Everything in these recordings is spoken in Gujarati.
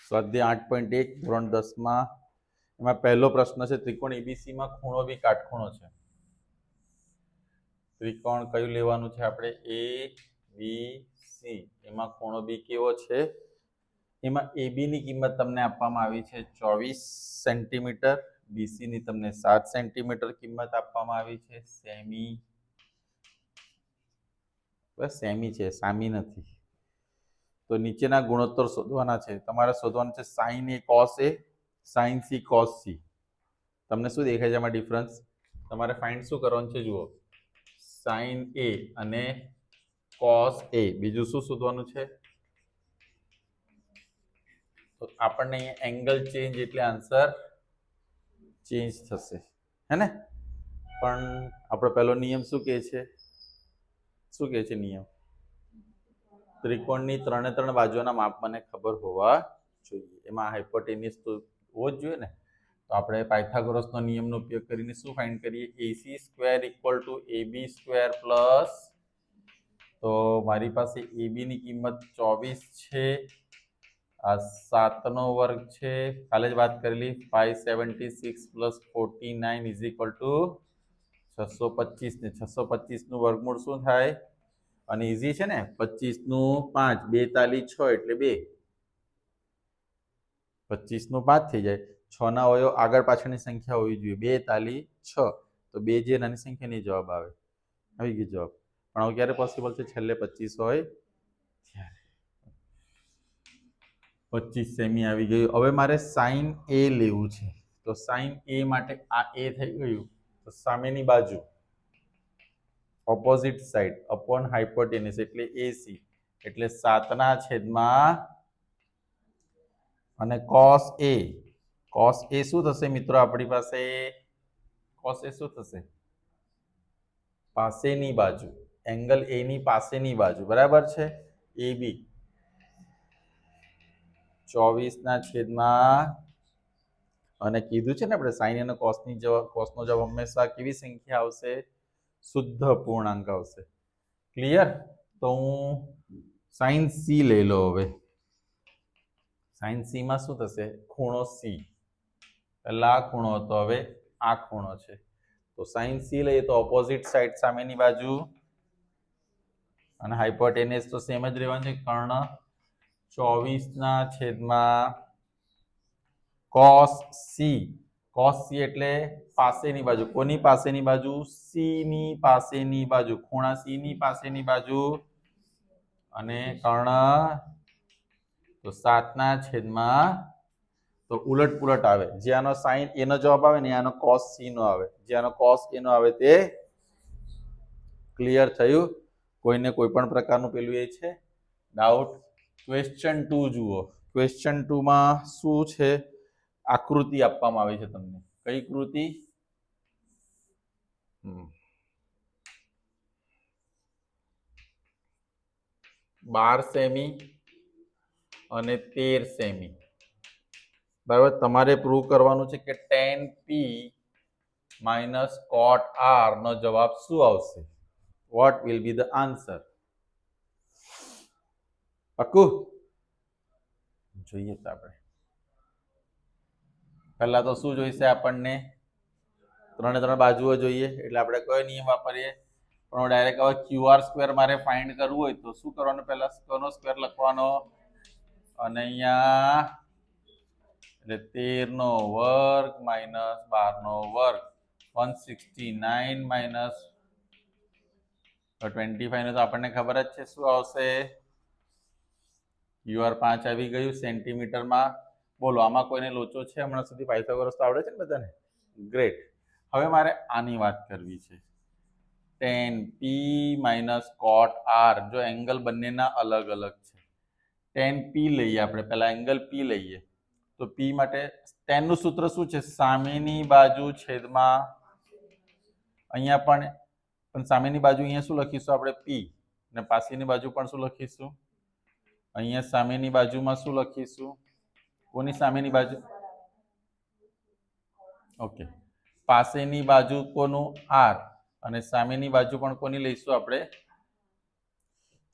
સ્વાધ્યાય 8.1 ધોરણ 10 માં એમાં પહેલો પ્રશ્ન છે ત્રિકોણ એબીસી માં ખૂણો બી કાટખૂણો છે. ત્રિકોણ કયું લેવાનું છે આપણે? એ બી સી. એમાં ખૂણો બી કેવો છે? એમાં એબી ની કિંમત તમને આપવામાં આવી છે 24 સેન્ટીમીટર, બીસી ની તમને 7 સેન્ટીમીટર કિંમત આપવામાં આવી છે. સેમી બસ સેમી છે, સામી નથી. તો નીચેના ગુણોત્તર શોધવાના છે. તમારે શોધવાનું છે sin a cos a, sin c cos c. તમને શું દેખાય છે આમાં ડિફરન્સ? તમારે ફાઇન્ડ શું કરવાનું છે? જુઓ, sin a અને cos a. બીજું શું શોધવાનું છે? તો આપણને અહીંયા એંગલ ચેન્જ એટલે આન્સર ચેન્જ થશે, હે ને? પણ આપણો પહેલો નિયમ શું કહે છે? શું કહે છે નિયમ? ત્રિકોણની ત્રણે બાજુના માપ મને ખબર હોવા જોઈએ. એમાં હાઇપોટેન્યુસ તો હોવો જ જોઈએ ને. તો આપણે પાયથાગોરસનો નિયમનો ઉપયોગ કરીને શું ફાઇન્ડ કરીએ? AC square equal to AB square plus, તો મારી પાસે AB ની કિંમત 24 છે, આ 7 નો વર્ગ છે, કાલે જ વાત કરેલી 576 પ્લસ 49 ઇઝ ઇક્વલ ટુ 625 ને 625 નું વર્ગમૂળ શું થાય? અને ઈઝી છે ને, 25 નું 5, 2 તાલી 6 એટલે 2. 25 નું 5 થઈ જાય. 6 ના અવયવ આગળ પાછળની સંખ્યા હોવી જોઈએ. 2 તાલી 6, તો 2 જે નાની સંખ્યા ની જવાબ આવે. આવી ગયો જવાબ. પણ હવે ક્યારે પોસિબલ છે? છેલ્લે 25 હોય ત્યારે. 25 સેમી આવી ગયું. હવે મારે sin a લેવું છે. તો sin a માટે આ a થઈ ગયું. તો સામેની બાજુ ઓપોઝિટ સાઈડ અપોન હાઇપોટેન્યુસ એટલે AC એટલે 7 ના છેદમાં અને cos a. cos a શું થશે મિત્રો? આપણી પાસે cos a શું થશે? પાસેની બાજુ, એંગલ A ની પાસેની બાજુ, બરાબર છે? AB 24 ના છેદમાં, અને કીધું છે ને આપણે sin અને cos નો જવાબ હંમેશા કેવી સંખ્યા આવશે? શુદ્ધ પૂર્ણાંક આવશે. ક્લિયર? તો હું sin C લઈ લો. હવે sin C માં શું થશે? ખૂણો C. પહેલા આ ખૂણો હતો, હવે આ ખૂણો છે. તો sin C લઈએ તો ઓપોઝિટ સાઈડ સામેની બાજુ, અને હાઇપોટેન્યુસ તો સેમ જ રહેવાનું છે. કર્ણ 24 ના છેદમાં cos C. cos C એટલે પાસેની બાજુ. કોની પાસેની બાજુ? C ની પાસેની બાજુ. ખૂણા C ની પાસેની બાજુ, અને કર્ણ તો 7 ના છેદમાં, તો ઉલટ પુલટ આવે. જે આનો sin A નો જવાબ આવે ને આનો cos C નો આવે. જે આનો cos A નો આવે તે. ક્લિયર થયું? કોઈને કોઈ પણ પ્રકારનું પેલું એ છે ડાઉટ? ક્વેશ્ચન 2 જુઓ. ક્વેશ્ચન 2 માં શું છે? આકૃતિ આપવામાં આવી છે તમને. કઈ કૃતિ? 12 સેમી અને 13 સેમી. બરાબર? તમારે પ્રૂવ કરવાનું છે કે tan P minus cot R નો જવાબ શું આવશે? What will be the answer? પાક્કું? જોઈએ તો આપણે પહેલા તો શું જોઈશે આપણને? ત્રણે બાજુઓ જોઈએ. એટલે આપણે કયો નિયમ વાપરીએ? પણ ડાયરેક્ટ હવે QR સ્ક્વેર મારે ફાઇન્ડ કરવું હોય તો શું કરવાનું? પહેલા કોનો સ્ક્વેર લખવાનો? અને અહીંયા એટલે 13 નો વર્ગ માઇનસ 12 નો વર્ગ, 169 માઇનસ 25 નો તો આપણને ખબર જ છે શું આવશે? QR 5 આવી ગયું સેન્ટીમીટરમાં. બોલો, આમાં કોઈને લોચો છે? હમણાં સુધી પાયથાગોરસ તો આવડે છે ને બધાને? ગ્રેટ. હવે મારે આની વાત કરવી છે. tan P minus cot R. જો એંગલ બંનેના અલગ અલગ છે. tan P લઈએ આપણે. પહેલા એંગલ P લઈએ. તો P માટે tan નું સૂત્ર શું છે? સામેની બાજુ છેદમાં, અહીંયા પણ સામેની બાજુ અહીંયા શું લખીશું આપણે? P. ને પાસેની બાજુ પણ શું લખીશું? અહીંયા સામેની બાજુમાં શું લખીશું? કોની સામેની બાજુ? ઓકે, પાસેની બાજુ કોનું? R. અને સામેની બાજુ પણ કોની લઈશું આપણે?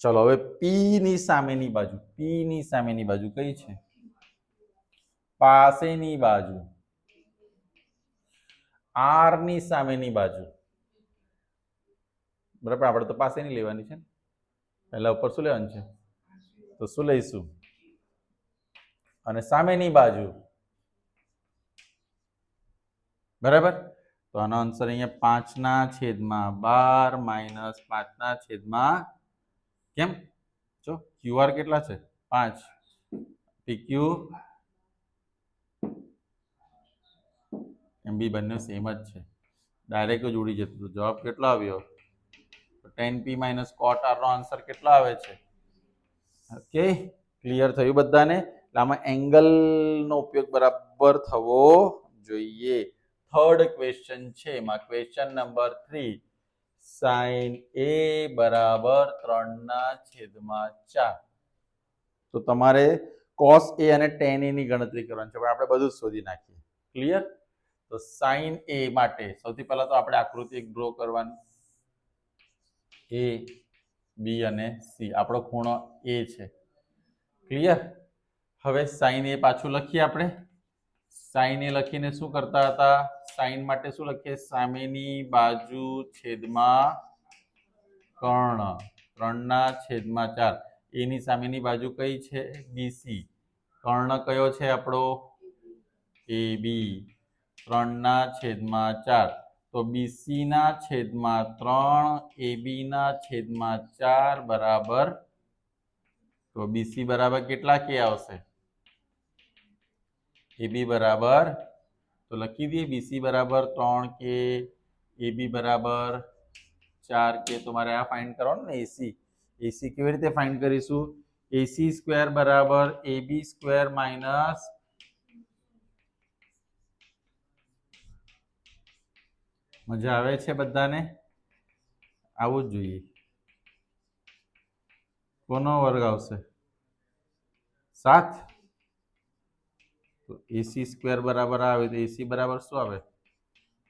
ચલો હવે P ની સામેની બાજુ. P ની સામેની બાજુ કઈ છે? પાસેની બાજુ આર ની સામેની બાજુ બરાબર. આપણે તો પાસેની લેવાની છે ને, પહેલા ઉપર શું લેવાનું છે, તો શું લઈશું, અને સામેની બાજુ બરાબર. તો આનો આન્સર અહીંયા 5/12 માઇનસ 5/, કેમ જો ક્યુઆર કેટલા છે 5, પીક્યુ એમબી બંને સેમ જ છે, ડાયરેક્ટ જ ઉડી જતું. જવાબ કેટલો આવ્યો, 10p માઇનસ કોટ આર નો આન્સર કેટલો આવે છે. ઓકે, ક્લિયર થયું બધાને. આમાં એંગલ નો ઉપયોગ બરાબર થવો જોઈએ. થર્ડ ક્વેશ્ચન છે, એમાં ક્વેશ્ચન નંબર 3, sin a બરાબર 3/4. તો તમારે cos a અને tan a ની ગણતરી કરવાની છે, પણ આપણે બધું જ શોધી નાખીએ. ક્લિયર. તો sin a માટે સૌથી પહેલા તો આપણે આકૃતિ એક ડ્રો કરવાની. a, b અને c, આપણો ખૂણો a છે. ક્લિયર. હવે sin a પાછું લખીએ આપણે. sin a લખીને શું કરતા હતા, sin માટે શું લખીએ, સામેની બાજુ છેદમાં કર્ણ, 3/4. a ની સામેની બાજુ કઈ છે, bc. કર્ણ કયો છે આપણો, ab, 3/4. તો bc ના છેદમાં 3, ab ના છેદમાં 4 બરાબર, તો bc બરાબર કેટલા કે આવશે, ab બરાબર, તો લખી દઈએ bc બરાબર 3k, ab બરાબર 4k. તો મારે આ ફાઇન્ડ કરવાનું ને ac. ac કેવી રીતે ફાઇન્ડ કરીશું, ac સ્ક્વેર બરાબર ab સ્ક્વેર માઇનસ, મજા આવે છે બધાને, આવું જ જોઈએ. કોનો વર્ગ આવશે, 7. તો એસી સ્ક્વેર બરાબર આવે તો એસી બરાબર શું આવે,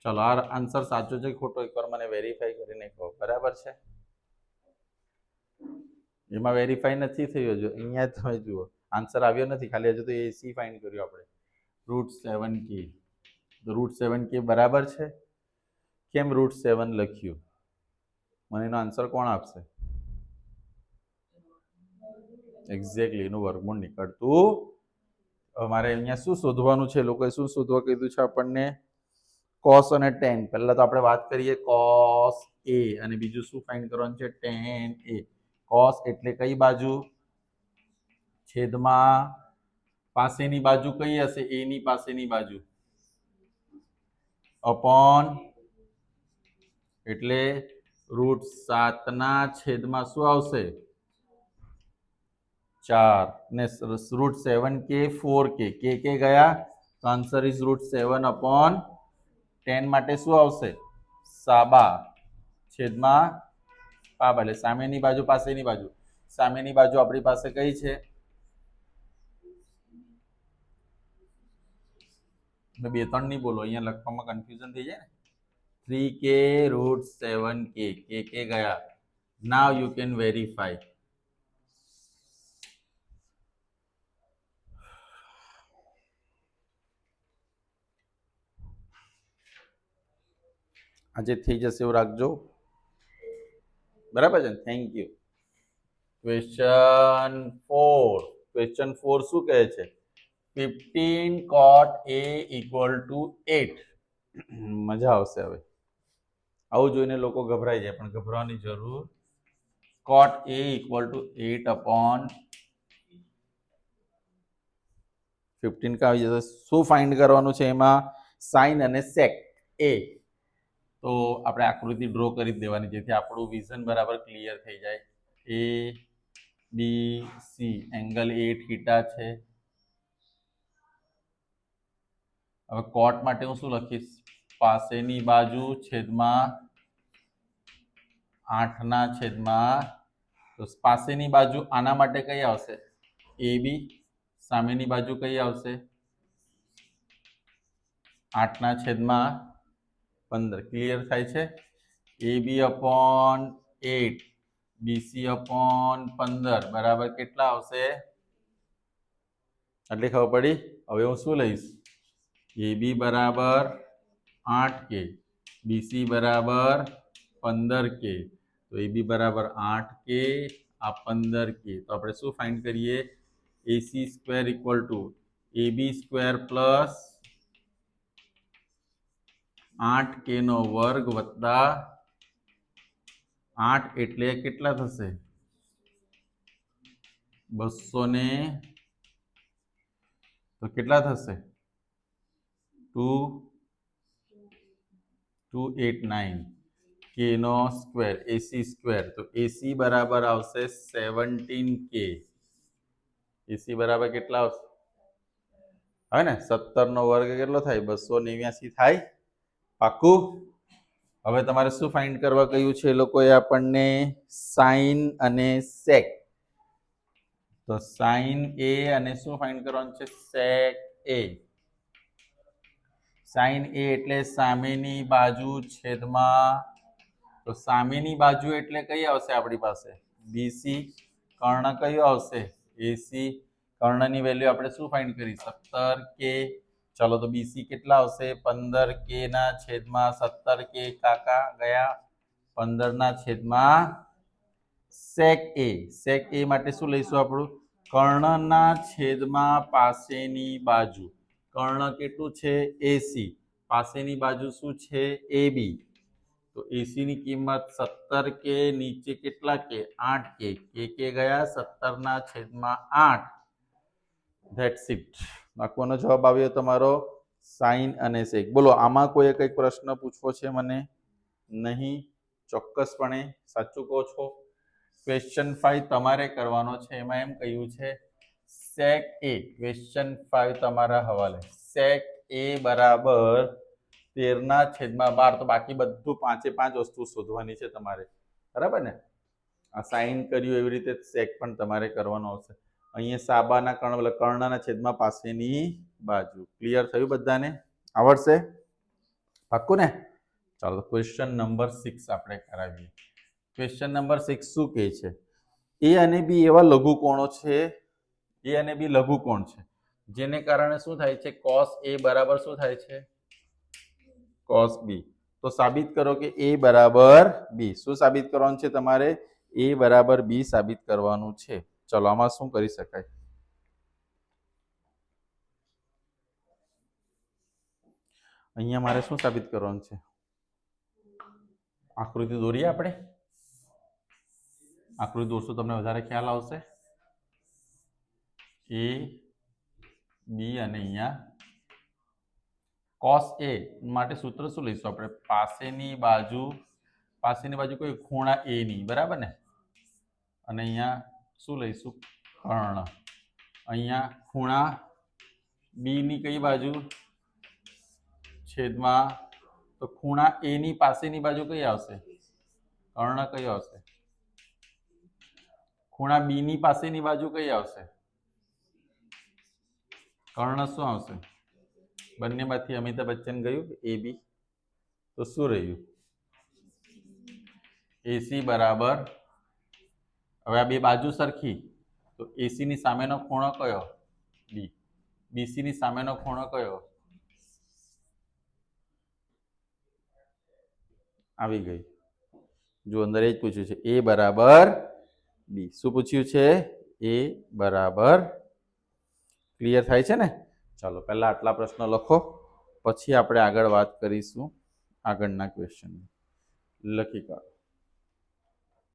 ચલો આ આન્સર સાચો છે ખોટો એકવાર મને વેરીફાઈ કરીને કહો. બરાબર છે, એમાં વેરીફાઈ નથી થયું હજુ. અહીંયા તમે જુઓ આન્સર આવ્યો નથી, ખાલી હજુ તો એસી ફાઇન્ડ કર્યું આપણે. √7k. √7k બરાબર છે. કેમ √7 લખ્યું, મને એનો આન્સર કોણ આપશે, એક્ઝેક્ટલી એનું વર્ગમૂળ નીકળતું. મારે અહીંયા શું શોધવાનું છે, લોકોએ શું શોધવા કીધું છે આપણને, cos અને tan. પહેલા તો આપણે વાત કરીએ cos a, અને બીજું શું ફાઇન્ડ કરવાનું છે, tan a. cos એટલે કઈ બાજુ, છેદમાં પાસેની બાજુ કઈ હશે, a ની પાસેની બાજુ, અપોન એટલે √7 શું આવશે, 4, ને √7k 4k, k ગયા, તો આન્સર ઇઝ √7/10 માટે શું આવશે, સાબા છેદમાં પાબા, એટલે સામેની બાજુ પાસેની બાજુ. સામેની બાજુ આપણી પાસે કઈ છે, 2-3 નહીં બોલો, અહીંયા લખવામાં કન્ફ્યુઝન થઈ જાય ને. 3k √7k, k ગયા. Now you can verify. આજે થઈ જશે એવું રાખજો. બરાબર છે ને, થેન્ક યુ. ક્વેશ્ચન 4. ક્વેશ્ચન 4 શું કહે છે, 15 cot a = 8. મજા આવશે હવે. આવું જોઈને લોકો ગભરાઈ જાય, પણ ગભરાવાની જરૂર. cot a = 8/15 કા આવી જશે. શું ફાઇન્ડ કરવાનું છે એમાં, sin અને sec a. તો આપણે આકૃતિ ડ્રો કરી દેવાની, જેથી આપણું વિઝન બરાબર ક્લિયર થઈ જાય. a b c, angle a theta છે. હવે કોટ માટે હું શું લખીશ, પાસેની બાજુ છેદમાં 8/, તો પાસેની બાજુ આના માટે કઈ આવશે, ab. સામેની બાજુ કઈ આવશે, 8/15. ક્લિયર થાય છે. ab/8 bc/15 બરાબર કેટલા આવશે, આટલી ખબર પડી. હવે હું શું લઈશ? AB બરાબર 8K, BC બરાબર 15K. તો AB બરાબર 8K, આ 15K. તો આપણે શું ફાઇન્ડ કરીએ? AC square equal to AB square plus 8K નો વર્ગ વત્તા 8 એટલે કેટલા થશે? 200 ને તો કેટલા થશે? 289 K નો સ્ક્વેર AC સ્ક્વેર. તો AC બરાબર આવશે 17K. AC બરાબર કેટલા આવશે? હવે ને 17 નો વર્ગ કેટલો થાય? 289 થાય. પાક્કું? હવે તમારે શું ફાઇન્ડ કરવા કહ્યું છે? એ લોકોએ આપણને સાઇન અને સેક. તો સાઇન A અને શું ફાઇન્ડ કરવાનું છે? સેક A. સાઇન A એટલે સામેની બાજુ છેદમાં. તો સામેની બાજુ એટલે કઈ આવશે આપણી પાસે? BC. કર્ણ કયો આવશે? AC. કર્ણની વેલ્યુ આપણે શું ફાઇન્ડ કરી? 17K. ચલો તો BC કેટલા આવશે? 15K ના છેદમાં 17K. કાકા ગયા 15 ના છેદમાં સેક A. સેક A માટે શું લઈશું આપણું? કર્ણના છેદમાં પાસેની બાજુ. કર્ણ કેટલું છે? AC. પાસેની બાજુ શું છે? AB. તો AC ની કિંમત 17K, નીચે કેટલા K? 8K. K ગયા 17 ના છેદમાં 8. That's it. આનો જવાબ આવ્યો તમારો સાઇન અને સેક. બોલો, આમાં કોઈ કંઈક પ્રશ્ન પૂછવો છે મને? નહીં. ચોક્કસપણે સાચું કહો છો. ક્વેશ્ચન 5 તમારે કરવાનો છે. એમાં એમ કહ્યું છે સેક A. ક્વેશ્ચન 5 તમારા હવાલે. સેક A બરાબર 13 ના છેદમાં 12. તો બાકી બધું 5 વસ્તુ શોધવાની છે તમારે. બરાબર ને? આ સાઇન કર્યું એવી રીતે સેક પણ તમારે કરવાનો આવશે. અહીંયા સાબાના કર્ણના છેદમાં પાસેની બાજુ. ક્લિયર થયું બધાને? આવડશે? પાક્કું ને? ચાલો ક્વેશ્ચન નંબર 6 આપણે કરાવીએ. ક્વેશ્ચન નંબર 6 શું કહે છે? A અને B એવા લઘુકોણો છે. A અને B લઘુકોણ છે, જેને કારણે શું થાય છે? cos A બરાબર શું થાય છે? cos B. તો સાબિત કરો કે A બરાબર B. શું સાબિત કરવાનું છે તમારે? A બરાબર B સાબિત કરવાનું છે. ચલો આમાં શું કરી શકાય? અહીંયા મારે શું સાબિત કરવાનું છે? આકૃતિ દોરીએ આપણે. આકૃતિ દોરશું તમને વધારે ખ્યાલ આવશે. A B અને અહીંયા cos A માટે સૂત્ર શું લઈશું આપણે? પાસેની બાજુ કોઈ ખૂણા A ની. બરાબર ને? અને અહીંયા શું લઈશું? કર્ણ. અહીંયા ખૂણા B ની કઈ બાજુ? છેદમાં. તો ખૂણા A ની પાસેની બાજુ કઈ આવશે? કર્ણ કયો આવશે? ખૂણા B ની પાસેની બાજુ કઈ આવશે? કર્ણ શું આવશે? બંનેમાંથી અમિતાભ બચ્ચન ગયું AB. તો શું રહ્યું? AC બરાબર. હવે આ બે બાજુ સરખી. તો AC ની સામેનો ખૂણો કયો? B. BC ની સામેનો ખૂણો કયો? આવી ગઈ. જો અંદર એ જ પૂછ્યું છે. A બરાબર B. શું પૂછ્યું છે? A બરાબર. ક્લિયર થાય છે ને? ચાલો પહેલા આટલા પ્રશ્નો લખો, પછી આપણે આગળ વાત કરીશું આગળના ક્વેશ્ચન. લખી કાઢો.